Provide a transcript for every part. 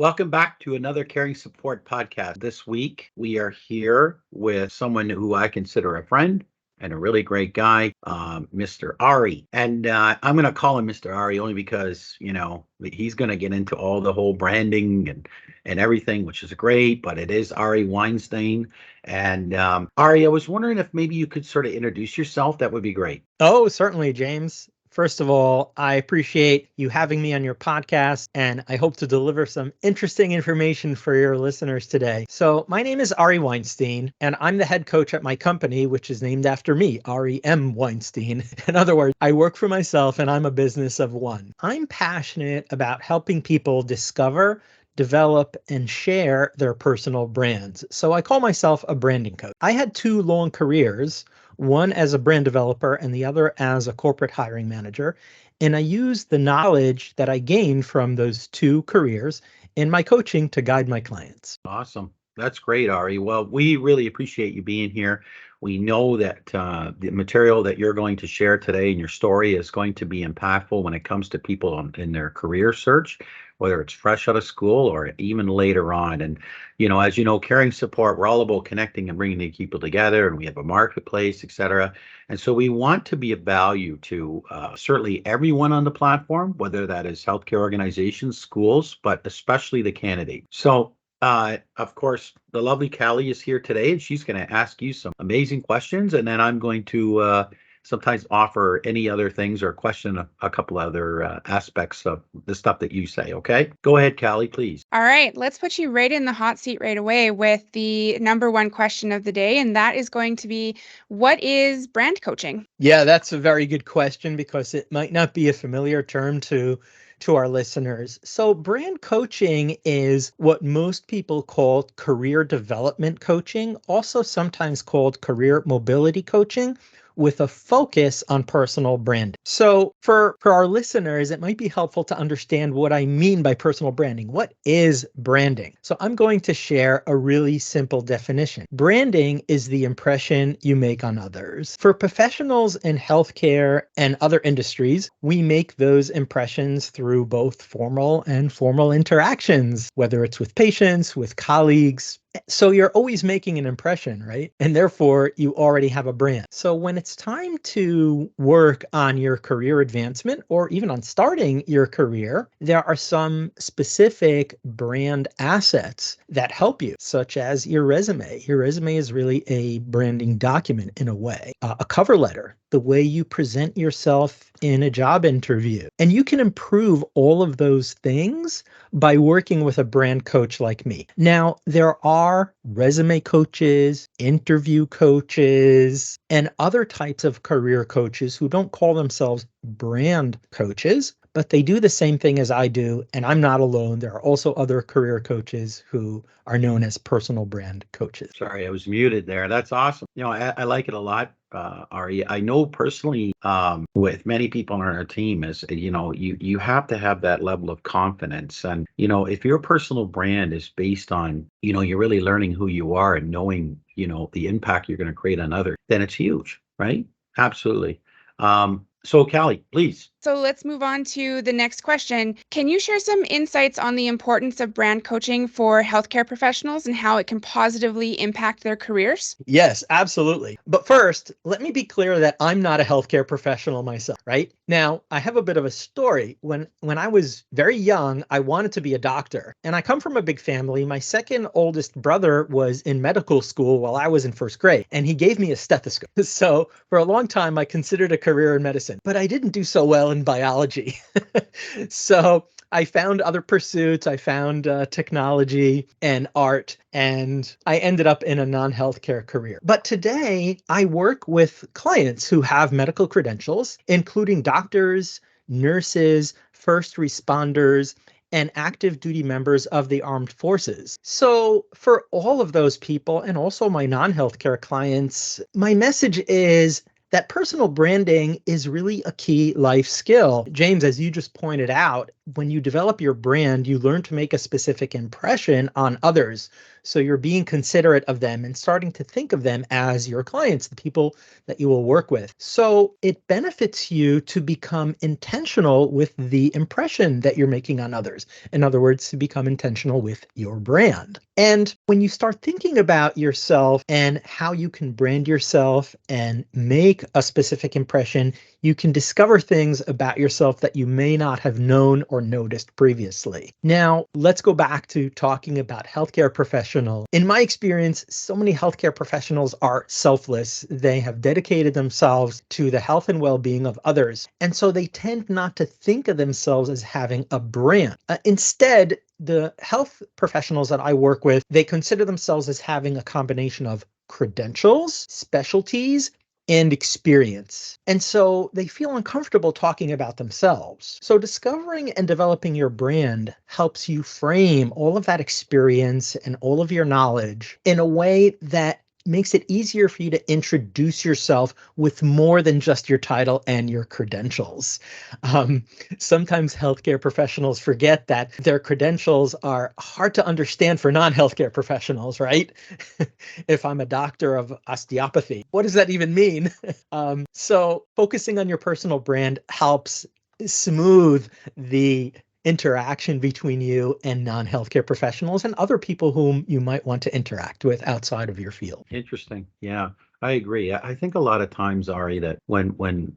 Welcome back to another Caring Support podcast. This week, we are here with someone who I consider a friend and a really great guy, Mr. Ari. And I'm going to call him Mr. Ari only because, he's going to get into all the whole branding and everything, which is great, but it is Ari Weinstein. And Ari, I was wondering if maybe you could sort of introduce yourself. That would be great. Oh, certainly, James. First of all, I appreciate you having me on your podcast, and I hope to deliver some interesting information for your listeners today. So my name is Ari Weinstein, and I'm the head coach at my company, which is named after me, Ari M. Weinstein. In other words, I work for myself, and I'm a business of one. I'm passionate about helping people discover, develop, and share their personal brands. So I call myself a branding coach. I had two long careers, one as a brand developer and the other as a corporate hiring manager. And I use the knowledge that I gained from those two careers in my coaching to guide my clients. Awesome. That's great, Ari. Well, we really appreciate you being here. We know that the material that you're going to share today and your story is going to be impactful when it comes to people in their career search, whether it's fresh out of school or even later on. And, as you know, Caring Support, we're all about connecting and bringing the people together, and we have a marketplace, et cetera. And so we want to be of value to certainly everyone on the platform, whether that is healthcare organizations, schools, but especially the candidate. So of course, the lovely Callie is here today, and she's going to ask you some amazing questions, and then I'm going to sometimes offer any other things or question a couple other aspects of the stuff that you say. Okay, go ahead, Callie, please. All right, let's put you right in the hot seat right away with the number one question of the day, and that is going to be, what is brand coaching? Yeah, that's a very good question because it might not be a familiar term to our listeners. So brand coaching is what most people call career development coaching, also sometimes called career mobility coaching, with a focus on personal branding. So for our listeners, it might be helpful to understand what I mean by personal branding. What is branding? So I'm going to share a really simple definition. Branding is the impression you make on others. For professionals in healthcare and other industries, we make those impressions through both formal and informal interactions, whether it's with patients, with colleagues. So you're always making an impression, right? And therefore, you already have a brand. So when it's time to work on your career advancement or even on starting your career, there are some specific brand assets that help you, such as your resume. Your resume is really a branding document in a way. A cover letter, the way you present yourself in a job interview. And you can improve all of those things by working with a brand coach like me. Now, there are resume coaches, interview coaches, and other types of career coaches who don't call themselves brand coaches, but they do the same thing as I do, and I'm not alone. There are also other career coaches who are known as personal brand coaches. Sorry, I was muted there. That's awesome. I like it a lot, Ari. I know personally with many people on our team is, you have to have that level of confidence. And, if your personal brand is based on, you're really learning who you are and knowing, the impact you're going to create on others, then it's huge, right? Absolutely. So Callie, please. So let's move on to the next question. Can you share some insights on the importance of brand coaching for healthcare professionals and how it can positively impact their careers? Yes, absolutely. But first, let me be clear that I'm not a healthcare professional myself, right? Now, I have a bit of a story. When I was very young, I wanted to be a doctor. And I come from a big family. My second oldest brother was in medical school while I was in first grade, and he gave me a stethoscope. So for a long time, I considered a career in medicine, but I didn't do so well in biology. So I found other pursuits. I found technology and art, and I ended up in a non-healthcare career. But today I work with clients who have medical credentials, including doctors, nurses, first responders, and active duty members of the armed forces. So for all of those people, and also my non-healthcare clients, my message is that personal branding is really a key life skill. James, as you just pointed out, when you develop your brand, you learn to make a specific impression on others. So you're being considerate of them and starting to think of them as your clients, the people that you will work with. So it benefits you to become intentional with the impression that you're making on others. In other words, to become intentional with your brand. And when you start thinking about yourself and how you can brand yourself and make a specific impression, you can discover things about yourself that you may not have known or noticed previously. Now, let's go back to talking about healthcare professionals. In my experience, so many healthcare professionals are selfless. They have dedicated themselves to the health and well-being of others. And so they tend not to think of themselves as having a brand. Instead, the health professionals that I work with, they consider themselves as having a combination of credentials, specialties, and experience. And so they feel uncomfortable talking about themselves. So discovering and developing your brand helps you frame all of that experience and all of your knowledge in a way that makes it easier for you to introduce yourself with more than just your title and your credentials. Sometimes healthcare professionals forget that their credentials are hard to understand for non-healthcare professionals, right? If I'm a doctor of osteopathy, what does that even mean? So focusing on your personal brand helps smooth the interaction between you and non-healthcare professionals and other people whom you might want to interact with outside of your field. Interesting. Yeah, I agree. I think a lot of times, Ari, that when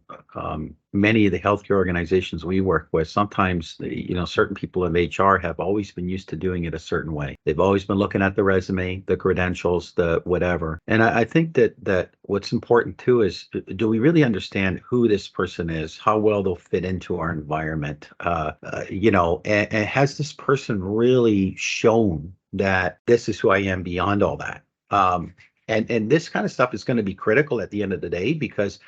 many of the healthcare organizations we work with, sometimes certain people in HR have always been used to doing it a certain way. They've always been looking at the resume, the credentials, the whatever. And I think that what's important too is, do we really understand who this person is, how well they'll fit into our environment? And has this person really shown that this is who I am beyond all that? And this kind of stuff is going to be critical at the end of the day because,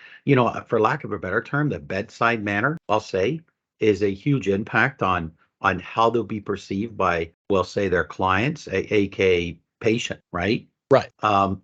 for lack of a better term, the bedside manner, I'll say, is a huge impact on how they'll be perceived by, we'll say, their clients, aka patient, right? Right.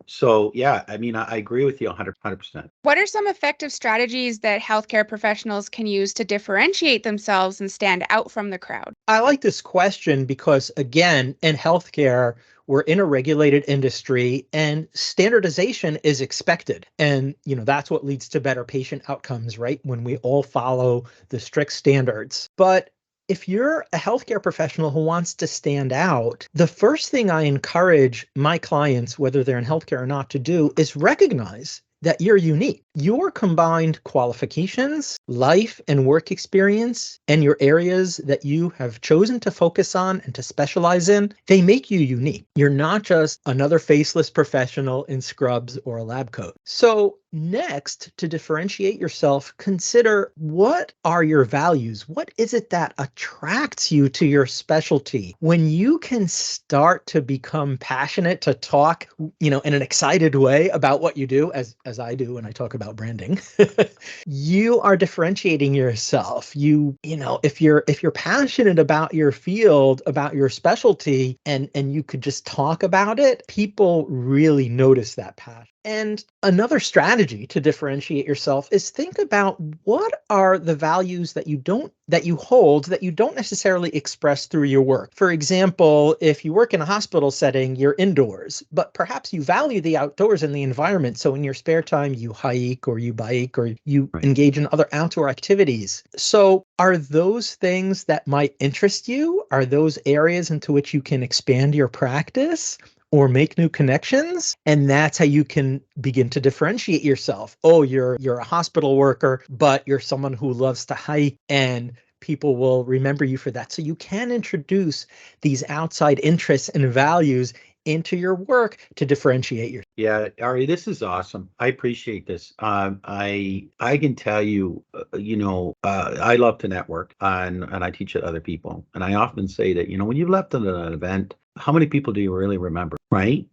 So yeah, I mean, I agree with you 100%. What are some effective strategies that healthcare professionals can use to differentiate themselves and stand out from the crowd? I like this question because, again, in healthcare, we're in a regulated industry and standardization is expected. And, that's what leads to better patient outcomes, right? When we all follow the strict standards. But if you're a healthcare professional who wants to stand out, the first thing I encourage my clients, whether they're in healthcare or not, to do is recognize that you're unique. Your combined qualifications, life and work experience, and your areas that you have chosen to focus on and to specialize in, they make you unique. You're not just another faceless professional in scrubs or a lab coat. So next, to differentiate yourself, consider, what are your values? What is it that attracts you to your specialty? When you can start to become passionate, to talk, in an excited way about what you do, as I do when I talk about branding, you are differentiating yourself. If you're passionate about your field, about your specialty, and you could just talk about it, people really notice that passion. And another strategy to differentiate yourself is think about, what are the values that you hold that you don't necessarily express through your work. For example, if you work in a hospital setting, you're indoors, but perhaps you value the outdoors and the environment. So in your spare time, you hike or you bike or you engage in other outdoor activities. So are those things that might interest you? Are those areas into which you can expand your practice or make new connections? And that's how you can begin to differentiate yourself. Oh, you're a hospital worker, but you're someone who loves to hike, and people will remember you for that. So you can introduce these outside interests and values into your work to differentiate yourself. Yeah, Ari, this is awesome. I appreciate this. I can tell you, I love to network, and I teach it other people. And I often say that, when you left at an event, how many people do you really remember, right?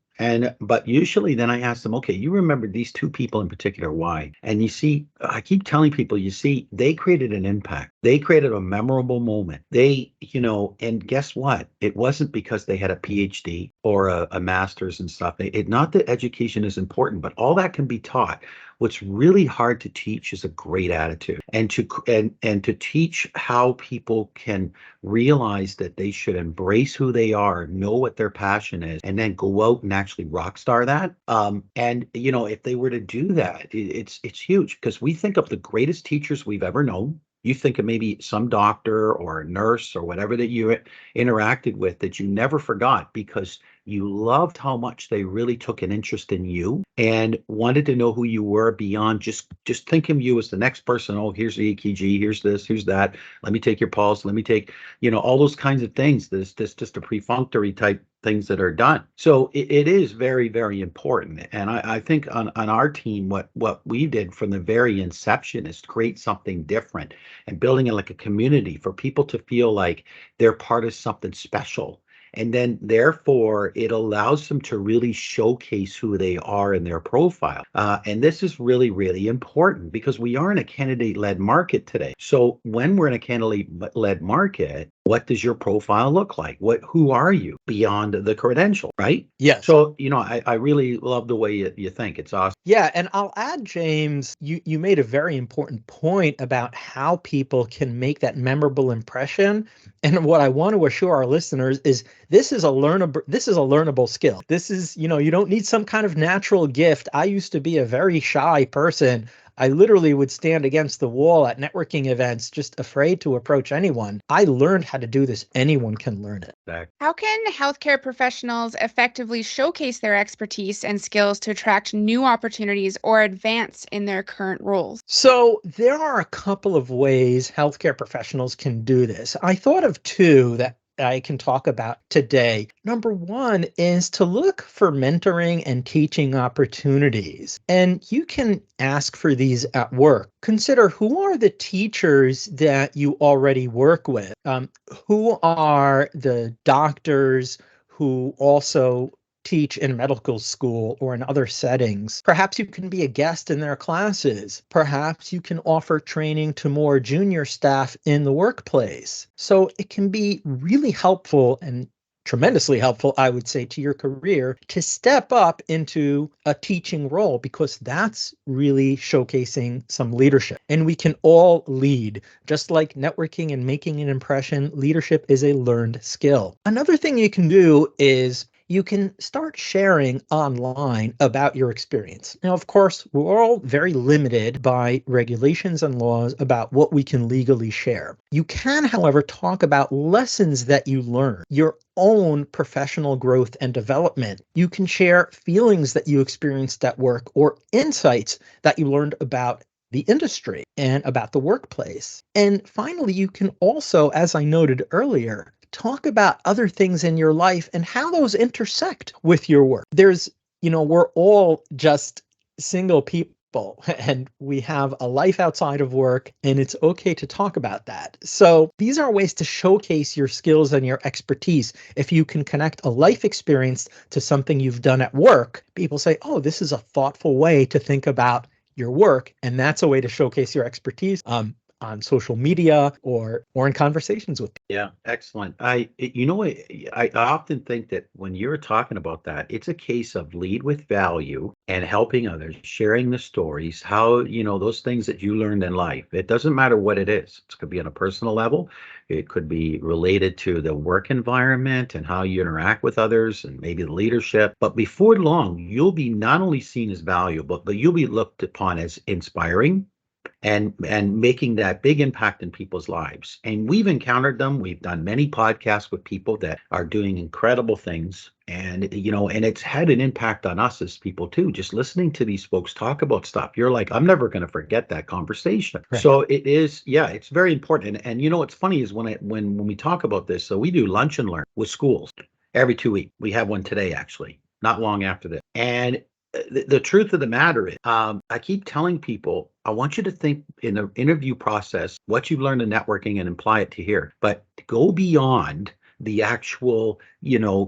But usually then I ask them, okay, you remember these two people in particular, why? And you see, I keep telling people, they created an impact. They created a memorable moment. And guess what? It wasn't because they had a PhD or a master's and stuff. Not that education is important, but all that can be taught. What's really hard to teach is a great attitude, and to teach how people can realize that they should embrace who they are, know what their passion is, and then go out and actually rock star that. And if they were to do that, it's huge, because we think of the greatest teachers we've ever known. You think of maybe some doctor or a nurse or whatever that you interacted with that you never forgot, because you loved how much they really took an interest in you and wanted to know who you were beyond just think of you as the next person. Oh, here's the EKG, here's this, here's that. Let me take your pulse. Let me take, all those kinds of things. This just a perfunctory type things that are done. So it is very, very important. And I think on our team, what we did from the very inception is create something different and building it like a community for people to feel like they're part of something special. And then therefore it allows them to really showcase who they are in their profile. And this is really, really important, because we are in a candidate-led market today. So when we're in a candidate-led market, what does your profile look like? Who are you beyond the credential, right? Yes. So, I really love the way you think. It's awesome. Yeah, and I'll add, James, you made a very important point about how people can make that memorable impression. And what I want to assure our listeners is this is a learnable skill. This is, you don't need some kind of natural gift. I used to be a very shy person. I literally would stand against the wall at networking events, just afraid to approach anyone. I learned how to do this. Anyone can learn it. Exactly. How can healthcare professionals effectively showcase their expertise and skills to attract new opportunities or advance in their current roles? So there are a couple of ways healthcare professionals can do this. I thought of two that I can talk about today. Number one is to look for mentoring and teaching opportunities. And you can ask for these at work. Consider, who are the teachers that you already work with? Who are the doctors who also teach in medical school or in other settings? Perhaps you can be a guest in their classes. Perhaps you can offer training to more junior staff in the workplace. So it can be really helpful and tremendously helpful, I would say, to your career to step up into a teaching role, because that's really showcasing some leadership. And we can all lead. Just like networking and making an impression, leadership is a learned skill. Another thing you can do is you can start sharing online about your experience. Now, of course, we're all very limited by regulations and laws about what we can legally share. You can, however, talk about lessons that you learn, your own professional growth and development. You can share feelings that you experienced at work or insights that you learned about the industry and about the workplace. And finally, you can also, as I noted earlier, talk about other things in your life and how those intersect with your work. We're all just single people and we have a life outside of work, and it's okay to talk about that. So these are ways to showcase your skills and your expertise. If you can connect a life experience to something you've done at work, people say, oh, this is a thoughtful way to think about your work. And that's a way to showcase your expertise on social media or in conversations with people. Yeah, excellent. I often think that when you're talking about that, it's a case of lead with value and helping others, sharing the stories, how, those things that you learned in life. It doesn't matter what it is. It could be on a personal level. It could be related to the work environment and how you interact with others and maybe the leadership. But before long, you'll be not only seen as valuable, but you'll be looked upon as inspiring and making that big impact in people's lives. And we've encountered them. We've done many podcasts with people that are doing incredible things. And, and it's had an impact on us as people too. Just listening to these folks talk about stuff, you're like, I'm never going to forget that conversation. Right. So it is, yeah, it's very important. And what's funny is when we talk about this, so we do lunch and learn with schools every 2 weeks. We have one today, actually, not long after this. And the truth of the matter is, I keep telling people, I want you to think in the interview process what you've learned in networking and apply it to here, but go beyond the actual,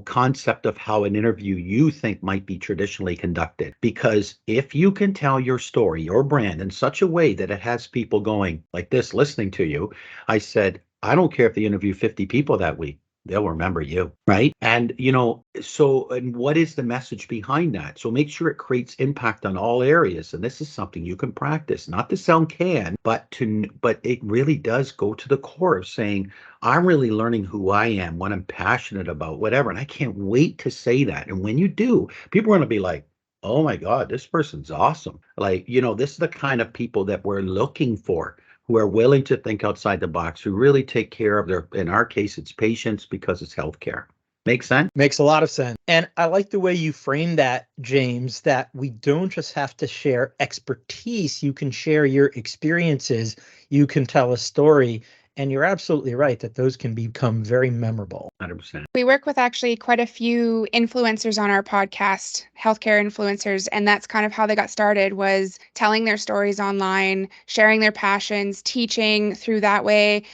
concept of how an interview you think might be traditionally conducted. Because if you can tell your story, your brand in such a way that it has people going like this, listening to you, I said, I don't care if they interview 50 people that week. They'll remember you, right? And, and what is the message behind that? So make sure it creates impact on all areas. And this is something you can practice, not to sound canned, but it really does go to the core of saying, I'm really learning who I am, what I'm passionate about, whatever. And I can't wait to say that. And when you do, people are going to be like, oh my God, this person's awesome. Like, this is the kind of people that we're looking for, who are willing to think outside the box, who really take care of in our case, it's patients because it's healthcare. Make sense? Makes a lot of sense. And I like the way you frame that, James, that we don't just have to share expertise. You can share your experiences. You can tell a story. And you're absolutely right that those can become very memorable. 100%. We work with actually quite a few influencers on our podcast, healthcare influencers, and that's kind of how they got started, was telling their stories online, sharing their passions, teaching through that way.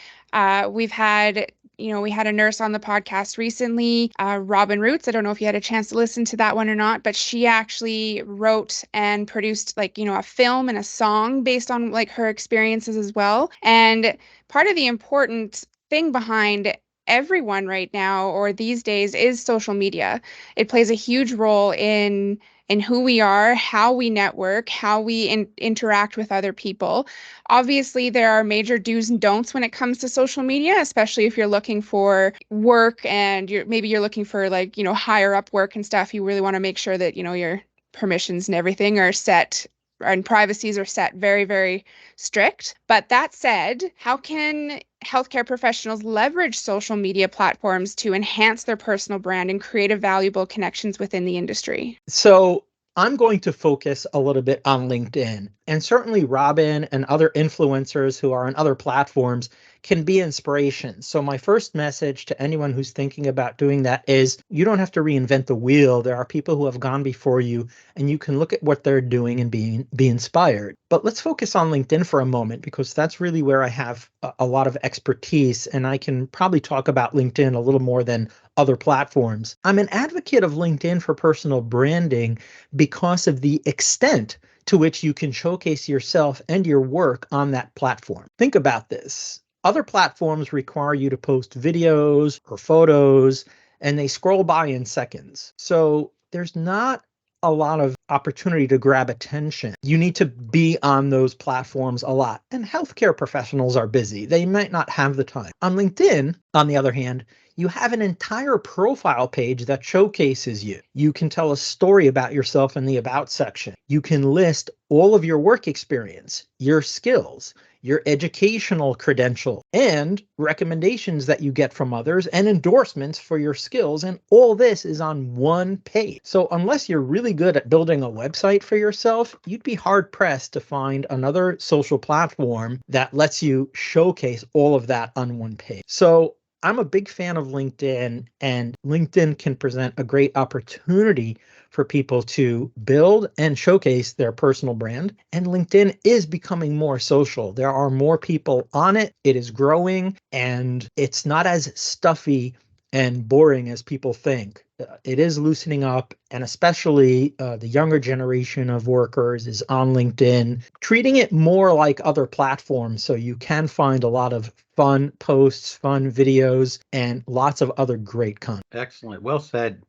We had a nurse on the podcast recently, Robin Roots. I don't know if you had a chance to listen to that one or not, but she actually wrote and produced a film and a song based on her experiences as well. And part of the important thing behind everyone right now or these days is social media. It plays a huge role in who we are, how we network, how we interact with other people. Obviously, there are major do's and don'ts when it comes to social media, especially if you're looking for work and you're looking for higher up work and stuff. You really want to make sure that your permissions and everything are set and privacies are set very, very strict. But that said, how can healthcare professionals leverage social media platforms to enhance their personal brand and create valuable connections within the industry? So I'm going to focus a little bit on LinkedIn. And certainly Robin and other influencers who are on other platforms can be inspiration. So my first message to anyone who's thinking about doing that is you don't have to reinvent the wheel. There are people who have gone before you, and you can look at what they're doing and be inspired. But let's focus on LinkedIn for a moment, because that's really where I have a lot of expertise, and I can probably talk about LinkedIn a little more than other platforms. I'm an advocate of LinkedIn for personal branding because of the extent to which you can showcase yourself and your work on that platform. Think about this. Other platforms require you to post videos or photos, and they scroll by in seconds. So there's not a lot of opportunity to grab attention. You need to be on those platforms a lot. And healthcare professionals are busy. They might not have the time. On LinkedIn, on the other hand, you have an entire profile page that showcases you. You can tell a story about yourself in the About section. You can list all of your work experience, your skills, your educational credential, and recommendations that you get from others, and endorsements for your skills. And all this is on one page. So unless you're really good at building a website for yourself, you'd be hard pressed to find another social platform that lets you showcase all of that on one page. So I'm a big fan of LinkedIn, and LinkedIn can present a great opportunity for people to build and showcase their personal brand. And LinkedIn is becoming more social. There are more people on it. It is growing, and it's not as stuffy and boring as people think. It is loosening up, and especially the younger generation of workers is on LinkedIn, treating it more like other platforms. So you can find a lot of fun posts, fun videos, and lots of other great content. Excellent. Well said,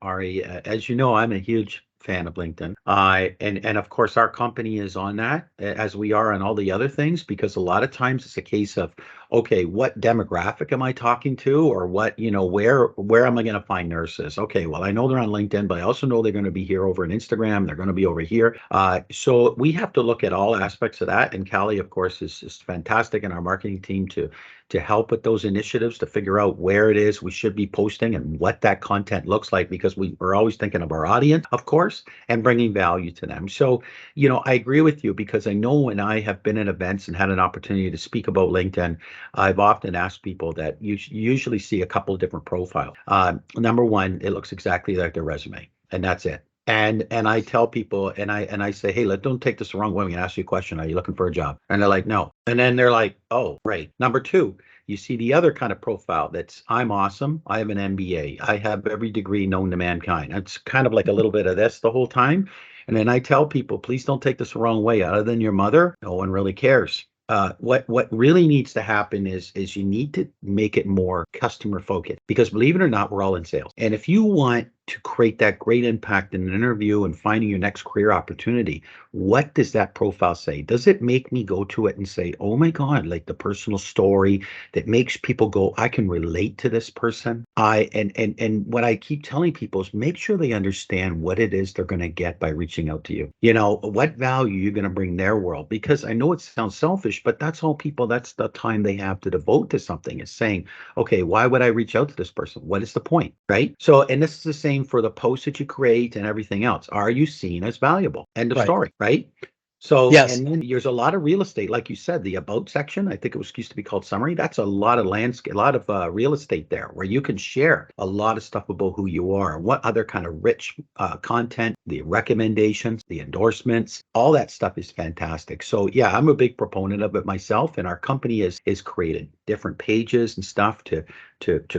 Ari. As you know, I'm a huge fan of LinkedIn. And of course, our company is on that, as we are on all the other things, because a lot of times it's a case of, okay, what demographic am I talking to, or what, where am I going to find nurses? Okay, well, I know they're on LinkedIn, but I also know they're going to be here over on Instagram. They're going to be over here. So we have to look at all aspects of that. And Callie, of course, is fantastic in our marketing team to help with those initiatives, to figure out where it is we should be posting and what that content looks like, because we're always thinking of our audience, of course, and bringing value to them. So, I agree with you, because I know when I have been at events and had an opportunity to speak about LinkedIn, I've often asked people that you usually see a couple of different profiles. Number one, it looks exactly like their resume, and that's it. And I tell people, and I say, hey, don't take this the wrong way. I'm gonna ask you a question. Are you looking for a job? And they're like, no. And then they're like, oh, right. Number two, You see the other kind of profile that's I'm awesome. I have an MBA. I have every degree known to mankind. It's kind of like a little bit of this the whole time. And then I tell people, please don't take this the wrong way. Other than your mother, no one really cares. What really needs to happen is you need to make it more customer focused, because believe it or not, we're all in sales. And if you want to create that great impact in an interview and finding your next career opportunity, what does that profile say? Does it make me go to it and say, oh my God, like the personal story that makes people go, I can relate to this person? And what I keep telling people is make sure they understand what it is they're going to get by reaching out to you. You know, what value you're going to bring their world. Because I know it sounds selfish, but that's all people, that's the time they have to devote to something, is saying, okay, why would I reach out to this person? What is the point? Right? So, and this is the same for the posts that you create and everything else. Are you seen as valuable? End of Right. story, right? So, Yes. and then there's a lot of real estate, like you said, the about section, I think it was used to be called summary. That's a lot of landscape, a lot of real estate there where you can share a lot of stuff about who you are, what other kind of rich content, the recommendations, the endorsements, all that stuff is fantastic. So yeah, I'm a big proponent of it myself, and our company is created different pages and stuff to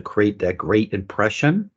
create that great impression.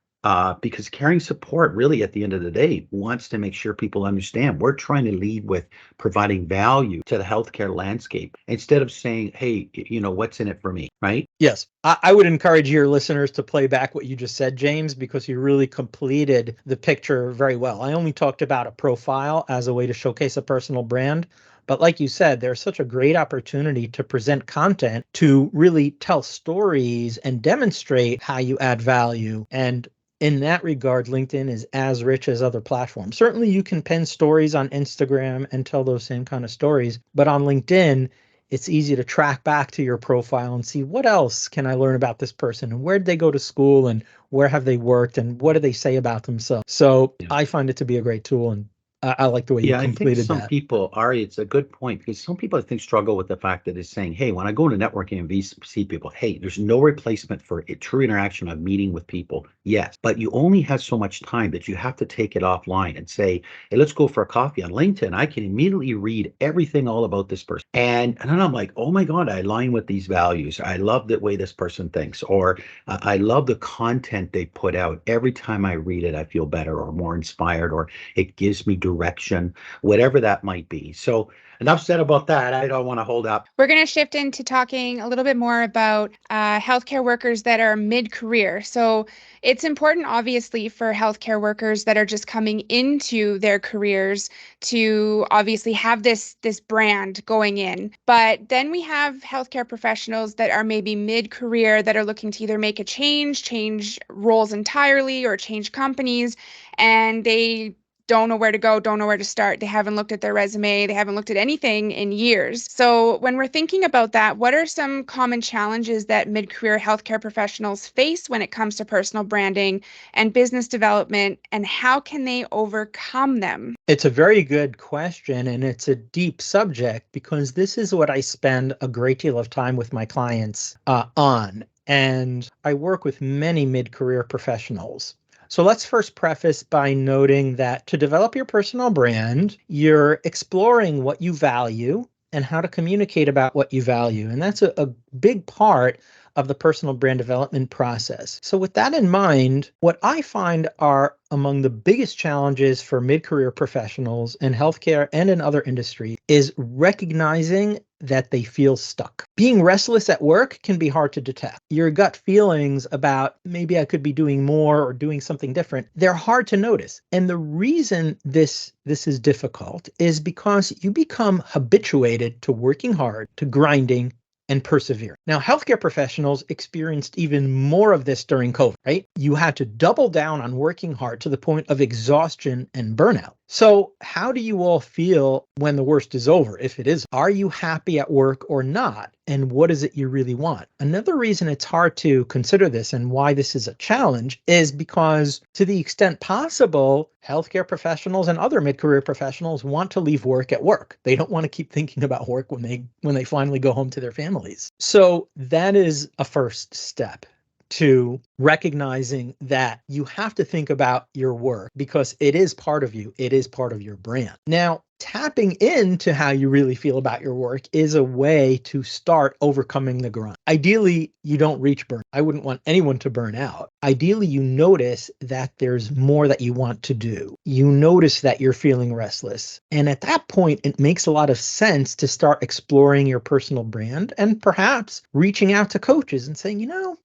Because caring support really at the end of the day wants to make sure people understand we're trying to lead with providing value to the healthcare landscape instead of saying, hey, you know, what's in it for me, right? Yes, I would encourage your listeners to play back what you just said, James, because you really completed the picture very well. I only talked about a profile as a way to showcase a personal brand. But like you said, there's such a great opportunity to present content to really tell stories and demonstrate how you add value. And in that regard, LinkedIn is as rich as other platforms. Certainly, you can pen stories on Instagram and tell those same kind of stories. But on LinkedIn, it's easy to track back to your profile and see what else can I learn about this person, and where did they go to school, and where have they worked, and what do they say about themselves. So Yeah. I find it to be a great tool, and I like the way you Yeah, I think completed some that. people, Ari, it's a good point, because some people I think struggle with the fact that it's saying, hey, when I go into networking and see people, hey, there's no replacement for a true interaction of meeting with people. Yes, but you only have so much time that you have to take it offline and say, hey, let's go for a coffee on LinkedIn. I can immediately read everything all about this person. And then I'm like, oh my God, I align with these values. I love the way this person thinks, or I love the content they put out. Every time I read it, I feel better or more inspired, or it gives me direction, whatever that might be. So enough said about that. I don't want to hold up. We're going to shift into talking a little bit more about healthcare workers that are mid-career. So it's important, obviously, for healthcare workers that are just coming into their careers to obviously have this brand going in. But then we have healthcare professionals that are maybe mid-career that are looking to either make a change roles entirely, or change companies, and they don't know where to go, don't know where to start. They haven't looked at their resume. They haven't looked at anything in years. So when we're thinking about that, what are some common challenges that mid-career healthcare professionals face when it comes to personal branding and business development, and how can they overcome them? It's a very good question, and it's a deep subject, because this is what I spend a great deal of time with my clients on. And I work with many mid-career professionals. So let's first preface by noting that to develop your personal brand, you're exploring what you value and how to communicate about what you value. And that's a big part of the personal brand development process. So with that in mind, what I find are among the biggest challenges for mid-career professionals in healthcare and in other industries is recognizing that they feel stuck. Being restless at work can be hard to detect. Your gut feelings about maybe I could be doing more or doing something different, they're hard to notice. And the reason this is difficult is because you become habituated to working hard, to grinding, and persevere. Now, healthcare professionals experienced even more of this during COVID, right? You had to double down on working hard to the point of exhaustion and burnout. So how do you all feel when the worst is over, if it is? Are you happy at work or not? And what is it you really want? Another reason it's hard to consider this and why this is a challenge is because, to the extent possible, healthcare professionals and other mid-career professionals want to leave work at work. They don't want to keep thinking about work when they finally go home to their families. So that is a first step to recognizing that you have to think about your work, because it is part of you. It is part of your brand. Now, tapping into how you really feel about your work is a way to start overcoming the grind. Ideally, you don't reach burn. I wouldn't want anyone to burn out. Ideally, you notice that there's more that you want to do. You notice that you're feeling restless. And at that point, it makes a lot of sense to start exploring your personal brand and perhaps reaching out to coaches and saying,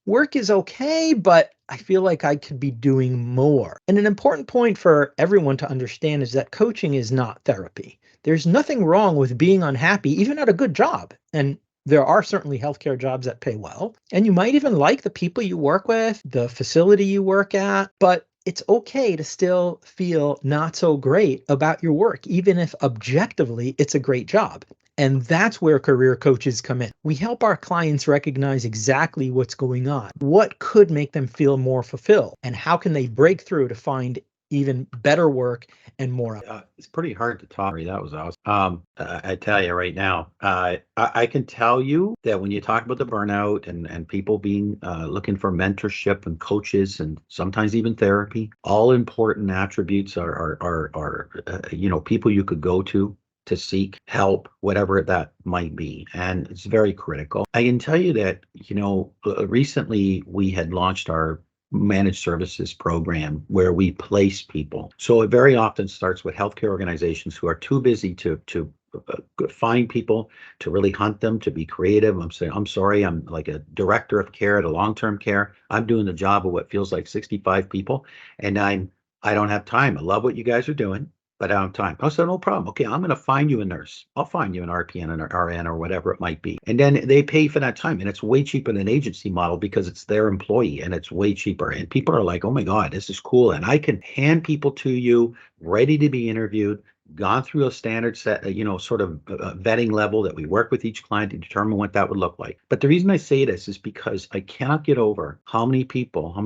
work is okay, but I feel like I could be doing more. And an important point for everyone to understand is that coaching is not therapy. There's nothing wrong with being unhappy, even at a good job. And there are certainly healthcare jobs that pay well. And you might even like the people you work with, the facility you work at, but it's okay to still feel not so great about your work, even if objectively it's a great job. And that's where career coaches come in. We help our clients recognize exactly what's going on, what could make them feel more fulfilled, and how can they break through to find even better work and more. It's pretty hard to talk. That was awesome. I tell you right now, I can tell you that when you talk about the burnout and people being looking for mentorship and coaches and sometimes even therapy, all important attributes are people you could go to seek help, whatever that might be. And it's very critical. I can tell you that, recently we had launched our managed services program where we place people. So it very often starts with healthcare organizations who are too busy to find people, to really hunt them, to be creative. I'm saying, I'm sorry, I'm like a director of care at a long-term care. I'm doing the job of what feels like 65 people, and I don't have time. I love what you guys are doing, but I don't have time. I said, no problem. Okay, I'm going to find you a nurse. I'll find you an RPN and an RN or whatever it might be. And then they pay for that time. And it's way cheaper than an agency model because it's their employee and it's way cheaper. And people are like, oh my God, this is cool. And I can hand people to you ready to be interviewed, gone through a standard set, sort of vetting level that we work with each client to determine what that would look like. But the reason I say this is because I cannot get over how many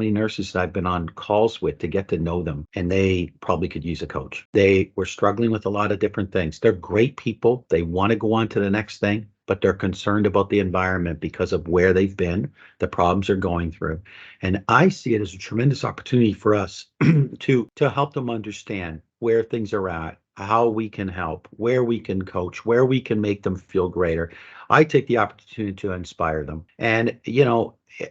nurses I've been on calls with to get to know them, and they probably could use a coach. They were struggling with a lot of different things. They're great people. They want to go on to the next thing, but they're concerned about the environment because of where they've been, the problems they're going through. And I see it as a tremendous opportunity for us to help them understand where things are at, how we can help, where we can coach, where we can make them feel greater. I take the opportunity to inspire them. And,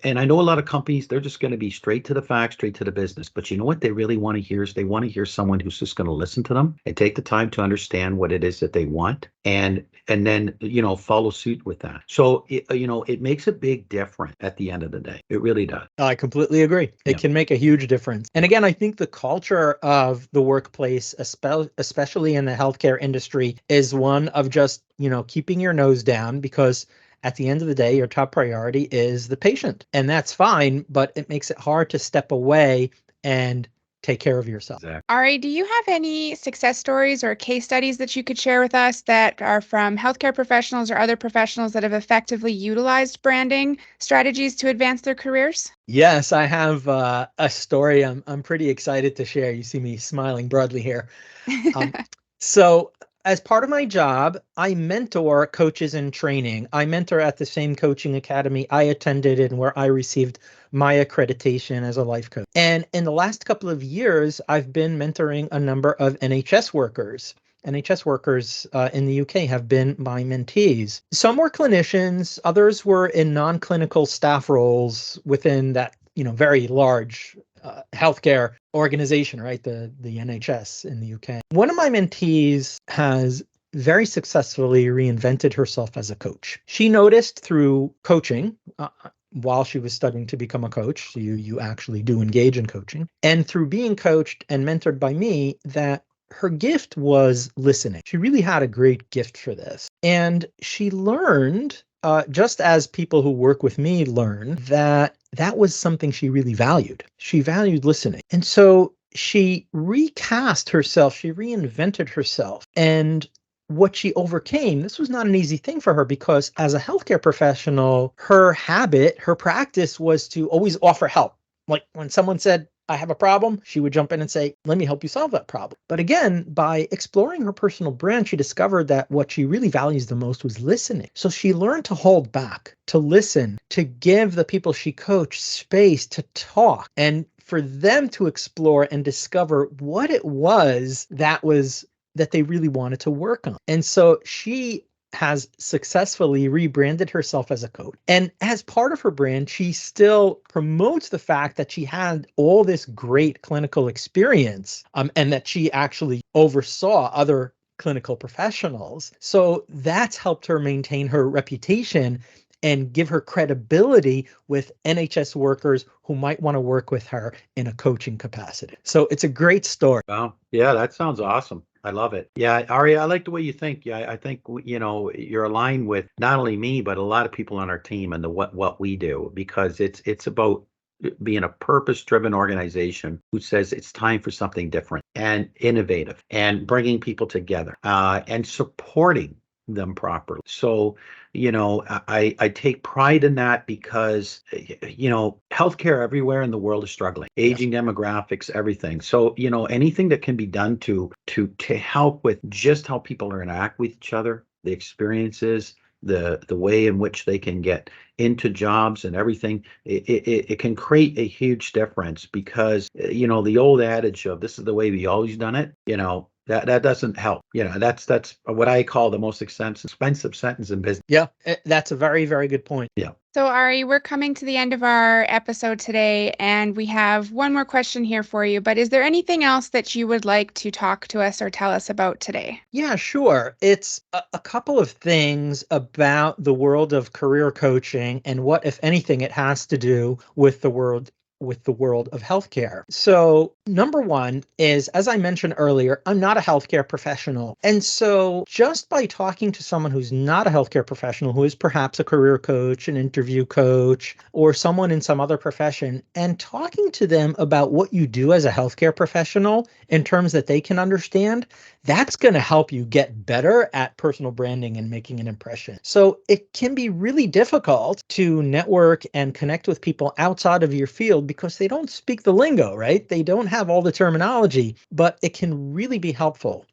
and I know a lot of companies, they're just going to be straight to the facts, straight to the business. But you know what they really want to hear is they want to hear someone who's just going to listen to them and take the time to understand what it is that they want and then, follow suit with that. So, it makes a big difference at the end of the day. It really does. I completely agree. It can make a huge difference. And again, I think the culture of the workplace, especially in the healthcare industry, is one of just, keeping your nose down, because at the end of the day, your top priority is the patient. And that's fine, but it makes it hard to step away and take care of yourself. Exactly. Ari, do you have any success stories or case studies that you could share with us that are from healthcare professionals or other professionals that have effectively utilized branding strategies to advance their careers? Yes, I have a story I'm pretty excited to share. You see me smiling broadly here. So as part of my job, I mentor coaches in training. I mentor at the same coaching academy I attended and where I received my accreditation as a life coach. And in the last couple of years, I've been mentoring a number of NHS workers. NHS workers in the UK have been my mentees. Some were clinicians, others were in non-clinical staff roles within that, very large healthcare organization, right? The NHS in the UK. One of my mentees has very successfully reinvented herself as a coach. She noticed through coaching, while she was studying to become a coach, so you actually do engage in coaching, and through being coached and mentored by me, that her gift was listening. She really had a great gift for this. And she learned, just as people who work with me learn, that was something she really valued. She valued listening. And so she recast herself, she reinvented herself. And what she overcame, this was not an easy thing for her, because as a healthcare professional, her habit, her practice was to always offer help. Like when someone said, I have a problem, she would jump in and say, let me help you solve that problem. But again, by exploring her personal brand, she discovered that what she really values the most was listening. So she learned to hold back, to listen, to give the people she coached space to talk, and for them to explore and discover what it was that was that they really wanted to work on. And so she has successfully rebranded herself as a coach. And as part of her brand, she still promotes the fact that she had all this great clinical experience, and that she actually oversaw other clinical professionals. So that's helped her maintain her reputation and give her credibility with NHS workers who might want to work with her in a coaching capacity. So it's a great story. Wow. Yeah, that sounds awesome. I love it. Yeah, Ari, I like the way you think. Yeah, I think you're aligned with not only me but a lot of people on our team and the what we do, because it's about being a purpose-driven organization who says it's time for something different and innovative and bringing people together, and supporting them properly. So, I take pride in that because, healthcare everywhere in the world is struggling, aging demographics, everything. So, anything that can be done to help with just how people interact with each other, the experiences, the way in which they can get into jobs and everything, it can create a huge difference, because the old adage of this is the way we always done it, that doesn't help. That's what I call the most expensive sentence in business. Yeah, that's a very, very good point. Yeah. So, Ari, we're coming to the end of our episode today, and we have one more question here for you. But is there anything else that you would like to talk to us or tell us about today? Yeah, sure. It's a couple of things about the world of career coaching and what, if anything, it has to do with the world of healthcare. So, number one is, as I mentioned earlier, I'm not a healthcare professional. And so just by talking to someone who's not a healthcare professional, who is perhaps a career coach, an interview coach, or someone in some other profession, and talking to them about what you do as a healthcare professional in terms that they can understand, that's going to help you get better at personal branding and making an impression. So it can be really difficult to network and connect with people outside of your field because they don't speak the lingo, right? They don't have all the terminology, but it can really be helpful.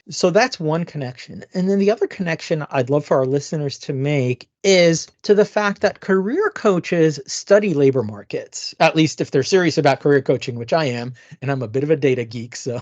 So that's one connection. And then the other connection I'd love for our listeners to make is to the fact that career coaches study labor markets, at least if they're serious about career coaching, which I am, and I'm a bit of a data geek, so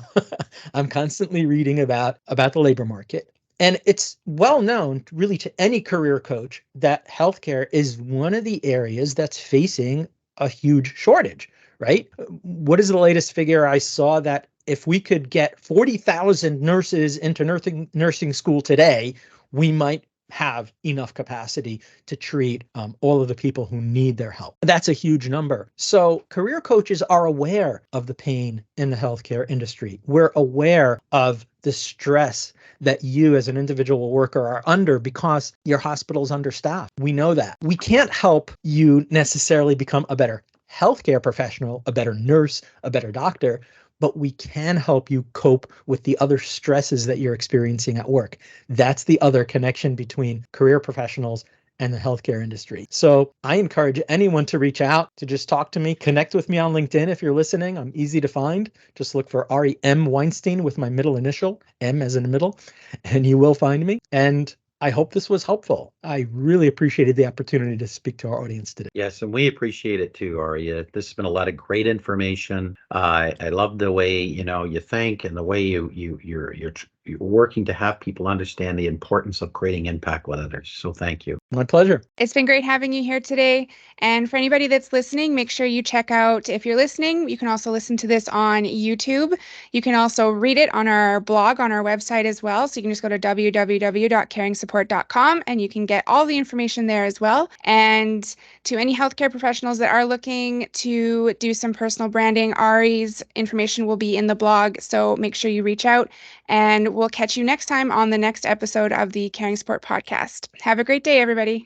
I'm constantly reading about the labor market. And it's well known really to any career coach that healthcare is one of the areas that's facing a huge shortage, right? What is the latest figure I saw? That if we could get 40,000 nurses into nursing school today, we might have enough capacity to treat all of the people who need their help. That's a huge number. So career coaches are aware of the pain in the healthcare industry. We're aware of the stress that you as an individual worker are under because your hospital's understaffed. We know that. We can't help you necessarily become a better healthcare professional, a better nurse, a better doctor, but we can help you cope with the other stresses that you're experiencing at work. That's the other connection between career professionals and the healthcare industry. So I encourage anyone to reach out, to just talk to me, connect with me on LinkedIn if you're listening. I'm easy to find. Just look for Ari M. Weinstein with my middle initial, M as in the middle, and you will find me. And I hope this was helpful. I really appreciated the opportunity to speak to our audience today. Yes, and we appreciate it too, Ari. This has been a lot of great information. I love the way you think, and the way you're working to have people understand the importance of creating impact with others. So thank you. My pleasure. It's been great having you here today. And for anybody that's listening, make sure you check out, if you're listening, you can also listen to this on YouTube. You can also read it on our blog on our website as well. So you can just go to www.caringsupport.com and you can get all the information there as well. And to any healthcare professionals that are looking to do some personal branding, Ari's information will be in the blog. So make sure you reach out, and we'll catch you next time on the next episode of the Caring Support Podcast. Have a great day, everybody.